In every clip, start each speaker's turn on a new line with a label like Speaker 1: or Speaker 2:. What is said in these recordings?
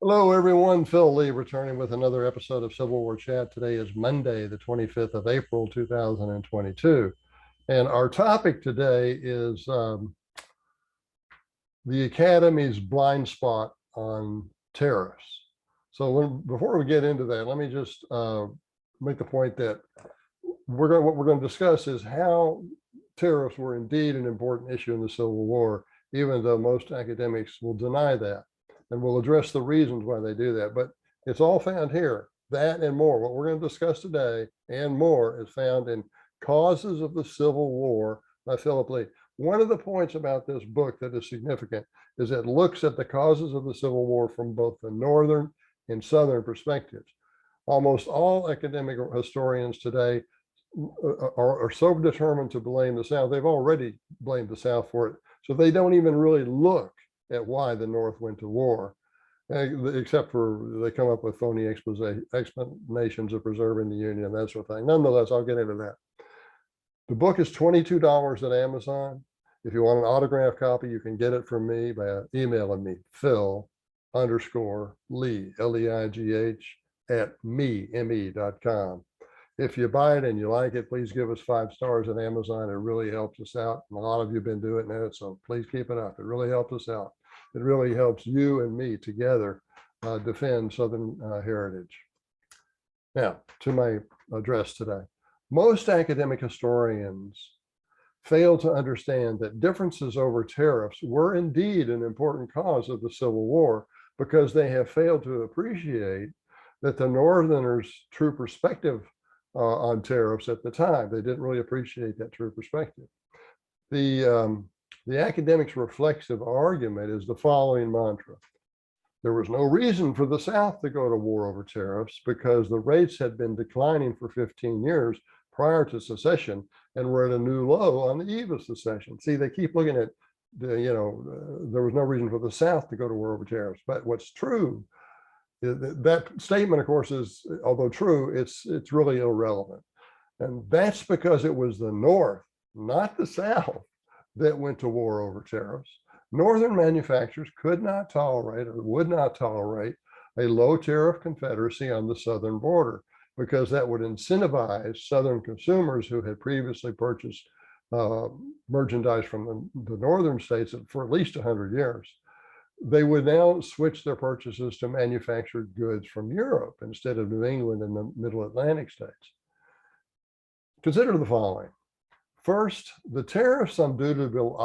Speaker 1: Hello, everyone. Phil Lee returning with another episode of Civil War Chat. Today is Monday, the 25th of April, 2022. And our topic today is the Academy's blind spot on tariffs. So before we get into that, let me just make the point that what we're going to discuss is how tariffs were indeed an important issue in the Civil War, even though most academics will deny that. And we'll address the reasons why they do that. But it's all found here, that and more. What we're going to discuss today and more is found in Causes of the Civil War by Philip Lee. One of the points about this book that is significant is it looks at the causes of the Civil War from both the Northern and Southern perspectives. Almost all academic historians today are so determined to blame the South, they've already blamed the South for it. So they don't even really look at why the North went to war, except for they come up with phony explanations of preserving the Union and that sort of thing. Nonetheless, I'll get into that. The book is $22 at Amazon. If you want an autographed copy, you can get it from me by emailing me, Phil_Lee, L-E-I-G-H, at me.com. If you buy it and you like it, please give us 5 stars at Amazon. It really helps us out. And a lot of you have been doing it, so please keep it up. It really helps us out. It really helps you and me together defend Southern heritage. Now, to my address today. Most academic historians fail to understand that differences over tariffs were indeed an important cause of the Civil War, because they have failed to appreciate that the Northerners' true perspective on tariffs at the time. They didn't really appreciate that true perspective. The academics' reflexive argument is the following mantra. There was no reason for the South to go to war over tariffs because the rates had been declining for 15 years prior to secession and were at a new low on the eve of secession. See, they keep looking at there was no reason for the South to go to war over tariffs. But what's true, that statement, of course, is, although true, it's really irrelevant. And that's because it was the North, not the South, that went to war over tariffs. Northern manufacturers could not tolerate or would not tolerate a low tariff Confederacy on the southern border, because that would incentivize Southern consumers who had previously purchased merchandise from the northern states for at least 100 years. They would now switch their purchases to manufactured goods from Europe instead of New England and the Middle Atlantic states. Consider the following. First, the tariffs on dutiable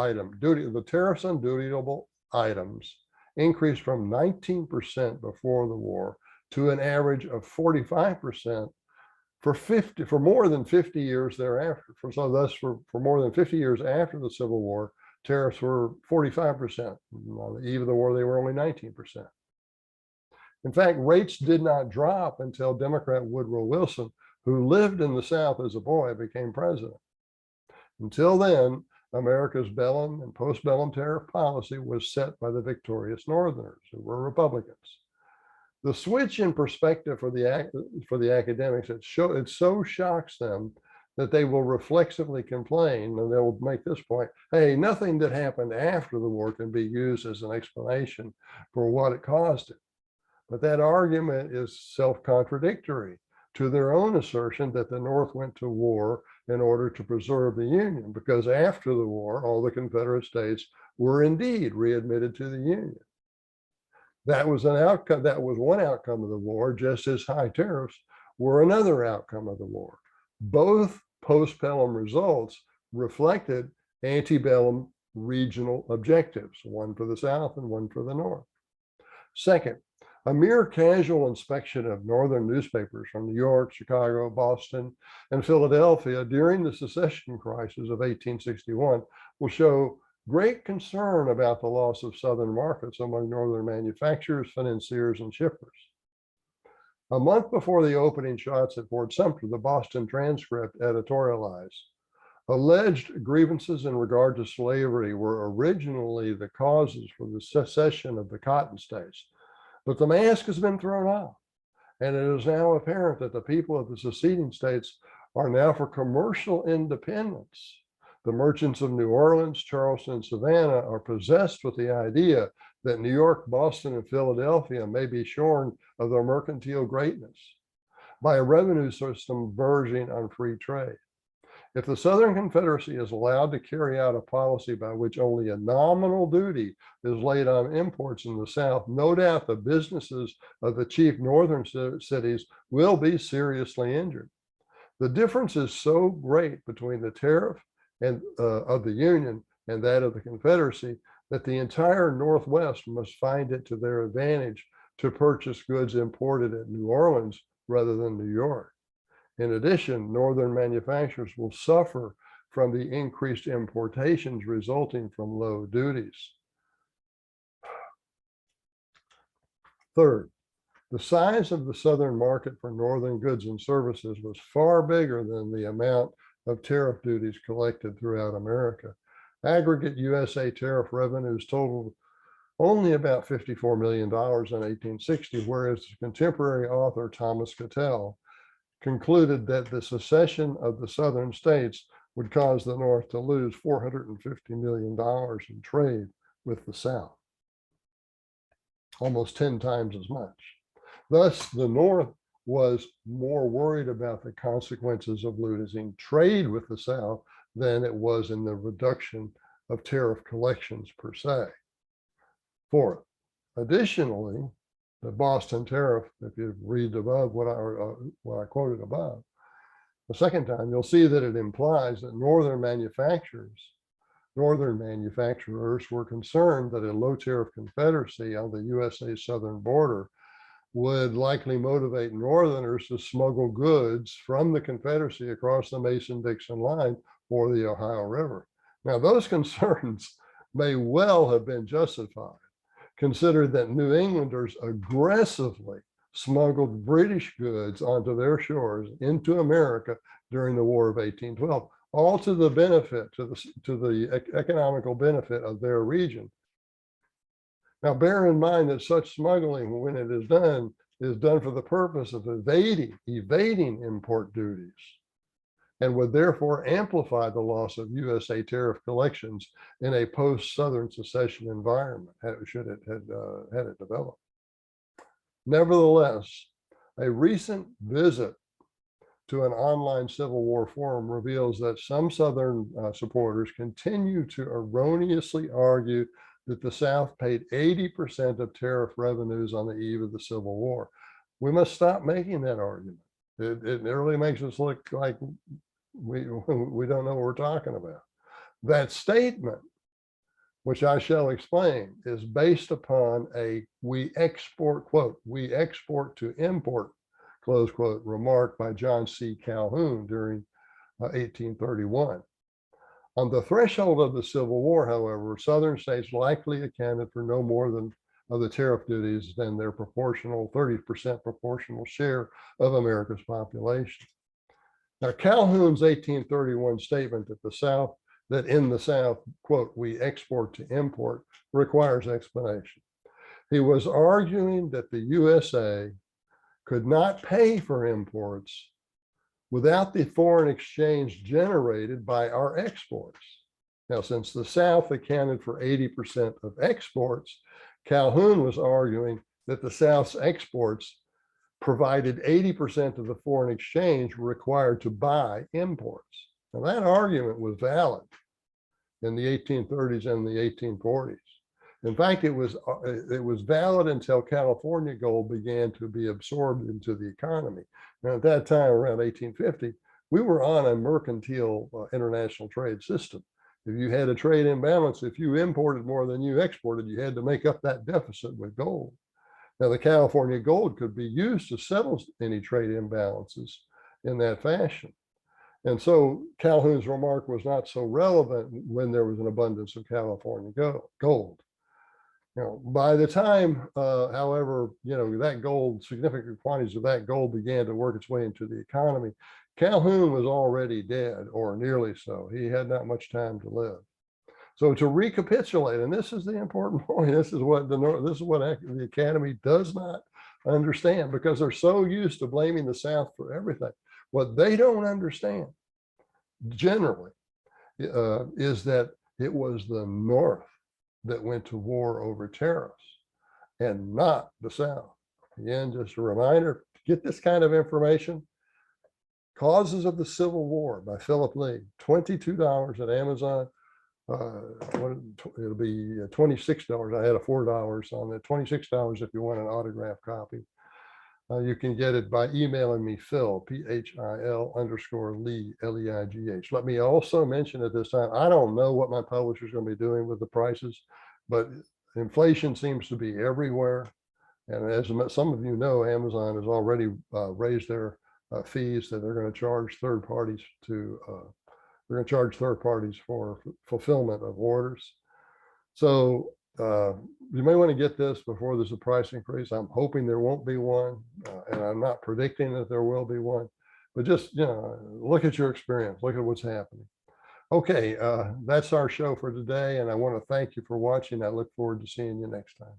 Speaker 1: items increased from 19% before the war to an average of 45% for more than 50 years thereafter. So thus, for more than 50 years after the Civil War, tariffs were 45%. On the eve of the war, they were only 19%. In fact, rates did not drop until Democrat Woodrow Wilson, who lived in the South as a boy, became president. Until then, America's Bellum and post-Bellum tariff policy was set by the victorious Northerners, who were Republicans. The switch in perspective for the academics, it so shocks them that they will reflexively complain, and they'll make this point: hey, nothing that happened after the war can be used as an explanation for what it caused it. But that argument is self-contradictory to their own assertion that the North went to war in order to preserve the Union, because after the war, all the Confederate states were indeed readmitted to the Union. That was an outcome. That was one outcome of the war, just as high tariffs were another outcome of the war. Both post-Bellum results reflected antebellum regional objectives, one for the South and one for the North. Second, a mere casual inspection of Northern newspapers from New York, Chicago, Boston, and Philadelphia during the secession crisis of 1861 will show great concern about the loss of Southern markets among Northern manufacturers, financiers, and shippers. A month before the opening shots at Fort Sumter, the Boston Transcript editorialized, alleged grievances in regard to slavery were originally the causes for the secession of the Cotton States, but the mask has been thrown off, and it is now apparent that the people of the seceding states are now for commercial independence. The merchants of New Orleans, Charleston, and Savannah are possessed with the idea that New York, Boston, and Philadelphia may be shorn of their mercantile greatness by a revenue system verging on free trade. If the Southern Confederacy is allowed to carry out a policy by which only a nominal duty is laid on imports in the South, no doubt the businesses of the chief northern cities will be seriously injured. The difference is so great between the tariff of the Union and that of the Confederacy that the entire Northwest must find it to their advantage to purchase goods imported at New Orleans rather than New York. In addition, Northern manufacturers will suffer from the increased importations resulting from low duties. Third, the size of the Southern market for Northern goods and services was far bigger than the amount of tariff duties collected throughout America. Aggregate USA tariff revenues totaled only about $54 million in 1860, whereas contemporary author Thomas Cattell concluded that the secession of the Southern states would cause the North to lose $450 million in trade with the South, almost 10 times as much. Thus, the North was more worried about the consequences of losing trade with the South than it was in the reduction of tariff collections per se. Fourth, additionally, the Boston Tariff, if you read above what I quoted above, the second time, you'll see that it implies that Northern manufacturers were concerned that a low tariff Confederacy on the USA southern border would likely motivate Northerners to smuggle goods from the Confederacy across the Mason-Dixon line or the Ohio River. Now, those concerns may well have been justified, considered that New Englanders aggressively smuggled British goods onto their shores into America during the War of 1812, all to the benefit, to the economical benefit of their region. Now, bear in mind that such smuggling, when it is done for the purpose of evading import duties, and would therefore amplify the loss of USA tariff collections in a post-Southern secession environment, should it had it developed. Nevertheless, a recent visit to an online Civil War forum reveals that some Southern supporters continue to erroneously argue that the South paid 80% of tariff revenues on the eve of the Civil War. We must stop making that argument. It really makes us look like we don't know what we're talking about. That statement, which I shall explain, is based upon a we export to import, close quote, remark by John C. Calhoun during 1831. On the threshold of the Civil War, however, Southern states likely accounted for no more than of the tariff duties than their 30% proportional share of America's population. Now, Calhoun's 1831 statement that in the South, quote, we export to import, requires explanation. He was arguing that the USA could not pay for imports without the foreign exchange generated by our exports. Now, since the South accounted for 80% of exports, Calhoun was arguing that the South's exports provided 80% of the foreign exchange required to buy imports. Now, that argument was valid in the 1830s and the 1840s. In fact, it was valid until California gold began to be absorbed into the economy. Now, at that time, around 1850, we were on a mercantile international trade system. If you had a trade imbalance, if you imported more than you exported, you had to make up that deficit with gold. Now, the California gold could be used to settle any trade imbalances in that fashion. And so Calhoun's remark was not so relevant when there was an abundance of California gold. Now, by the time, however, that gold, significant quantities of that gold began to work its way into the economy, Calhoun was already dead, or nearly so. He had not much time to live. So to recapitulate, and this is the important point, this is what the Academy does not understand, because they're so used to blaming the South for everything. What they don't understand generally is that it was the North that went to war over tariffs and not the South. Again, just a reminder, get this kind of information. Causes of the Civil War by Philip Lee, $22 at Amazon. It'll be $26. I had a $4 on it. $26 if you want an autographed copy. You can get it by emailing me, Phil, PHIL_Lee, LEIGH. Let me also mention at this time, I don't know what my publisher is going to be doing with the prices, but inflation seems to be everywhere. And as some of you know, Amazon has already raised their fees that they're going to charge third parties to, they're going to charge third parties for fulfillment of orders. So you may want to get this before there's a price increase. I'm hoping there won't be one, and I'm not predicting that there will be one, but just, look at your experience, look at what's happening. Okay, that's our show for today, and I want to thank you for watching. I look forward to seeing you next time.